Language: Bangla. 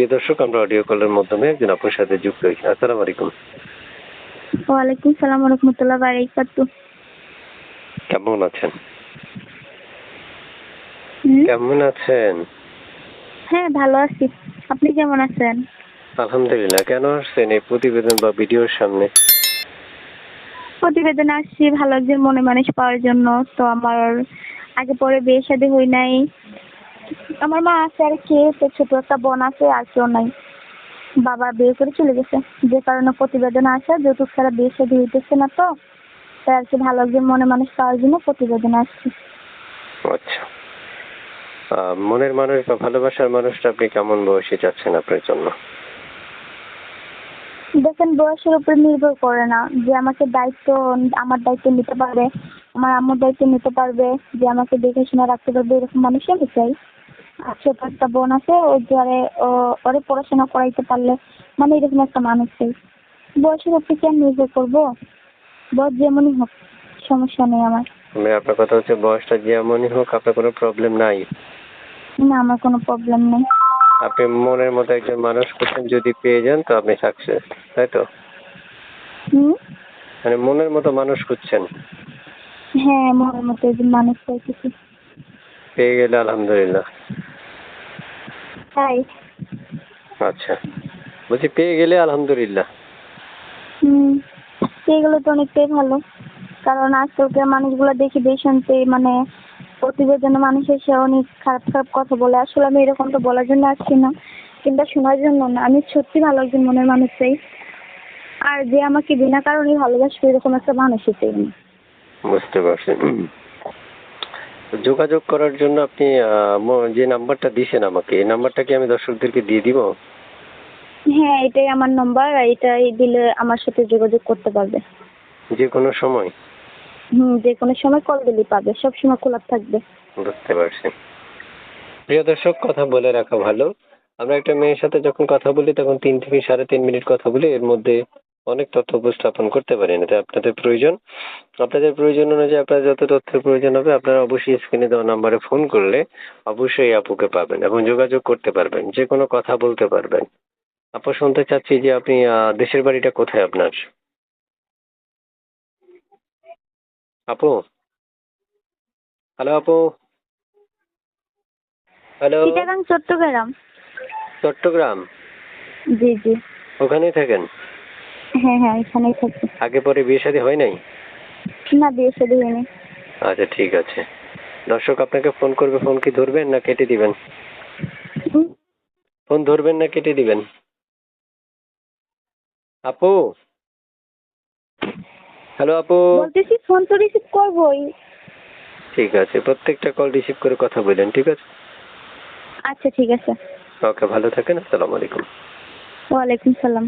প্রিয় দর্শক, আমরা অডিও কলের মাধ্যমে একজন আপুর সাথে যুক্ত হয়েছি। আসসালামু আলাইকুম। ওয়ালাইকুম সালাম ওয়া রাহমাতুল্লাহি ওয়া বারাকাতুহু। কেমন আছেন? হুম? কেমন আছেন? হ্যাঁ, ভালো আছি। আপনি কেমন আছেন? আলহামদুলিল্লাহ। কেন আসছেন এই প্রতিবেদন বা ভিডিওর সামনে? প্রতিবেদনে আসছি ভালো একজন মনে মানুষ পাওয়ার জন্য। তো আমার আগে পরে বিয়ে শাদী হয় নাই। আমার মা আছে আর কি, তো ছোট একটা বোন আছে, আর কেউ নাই। বাবা বিয়ে করে চলে গেছে। যে কারণে প্রতিবেদনে আসা, যৌতুক ছাড়া বিয়ে শাদী হইতেছে না, তো তাই আর কি ভালো একজন মনে মানুষ পাওয়ার জন্য প্রতিবেদনে আসছি। আচ্ছা। মনের মানুষ বা ভালোবাসার মানুষটা আপনি কেমন বয়সে চাচ্ছেন আপনার জন্য? দেখেন, বয়সের উপর নির্ভর করে না, যে আমাকে আমার দায়িত্ব নিতে পারবে, আমার আম্মুর দায়িত্ব নিতে পারবে, যে আমাকে দেখে শুনে রাখতে পারবে, এরকম মানুষই আমি চাই। আর ছোট একটা বোন আছে, ওরে পড়াশোনা করাইতে পারলে, মানে এরকম একটা মানুষ চাই। বয়সের উপর কি আর নির্ভর করবো? বয়স যেমনই হোক, সমস্যা নেই আমার। আপনার কথা হচ্ছে বয়সটা যেমনই হোক আপনার কোনো প্রবলেম নাই। না, আমার কোনো প্রবলেম নেই। আপনি মনের মতো একজন মানুষ খুঁজছেন, যদি পেয়ে যান তো আপনি সাকসেস, তাই তো? হুম? মানে মনের মতো মানুষ খুঁজছেন, হ্যাঁ, মনের মতো একজন মানুষ চাইতেছি। পেয়ে গেলে আলহামদুলিল্লাহ। তাই। আচ্ছা, বলছি পেয়ে গেলে আলহামদুলিল্লাহ। হুম, এগুলো তো অনেকটাই ভালো। কারণ আজকালকার মানুষগুলো দেখি বেশান্তে, মানে প্রতিবেদনে মানুষ এসে অনেক খারাপ খারাপ কথা বলে। আসলে আমি এরকমটা বলার জন্য আসছি না, কিংবা শোনার জন্য না। আমি সত্যি ভালো একজন মনের মানুষ চাই। আর যে আমাকে বিনা কারণে ভালোবাসবে, এরকম একটা মানুষই চাই আমি। বুঝতে পারছি। যোগাযোগ করার জন্য আপনি যে নাম্বারটা দিয়েছেন আমাকে, এই নাম্বারটা কি আমি দর্শকদেরকে দিয়ে দিব? হ্যাঁ, এটাই আমার নাম্বার, আর এটাই দিলে আমার সাথে যোগাযোগ করতে পারবে। যে কোনো সময়? যে কোনো সময় কল দিলেই পাবে, সবসময় খোলা থাকবে। বুঝতে পারছি। প্রিয় দর্শক, কথা বলে রাখা ভালো। আমরা একটা মেয়ের সাথে যখন কথা বলি তখন 3 থেকে 3.5 মিনিট কথা বলি, এর মধ্যে অনেক তথ্য উপস্থাপন করতে পারি না। তাই আপনাদের প্রয়োজন অনুযায়ী আপনার যত তথ্যের প্রয়োজন হবে আপনারা অবশ্যই স্ক্রিনে দেওয়া নাম্বারে ফোন করলে অবশ্যই আপুকে পাবেন এবং যোগাযোগ করতে পারবেন, যে কোনো কথা বলতে পারবেন। আপু, শুনতে চাচ্ছি যে আপনি দেশের বাড়িটা কোথায় আপনার? আপু? হ্যালো আপু? হ্যালো? চিটাগাং, চট্টগ্রাম। চট্টগ্রাম? জি জি। ওখানেই থাকেন? হ্যাঁ হ্যাঁ, এখানেই থাকি। আগে পরে বিয়ে শাদী হয় নাই? না, বিয়ে শাদী হয়নি। আচ্ছা, ঠিক আছে। দর্শক আপনাকে ফোন করবে, ফোন কি ধরবেন না কেটে দিবেন? হুম? ফোন ধরবেন না কেটে দিবেন? আপু? হ্যালো আপু? বলতেছি ফোন তো রিসিভ করবোই। ঠিক আছে, প্রত্যেকটা কল রিসিভ করে কথা বললেন, ঠিক আছে? আচ্ছা, ঠিক আছে। ওকে, ভালো থাকেন। আসসালামু আলাইকুম। ওয়ালাইকুম সালাম।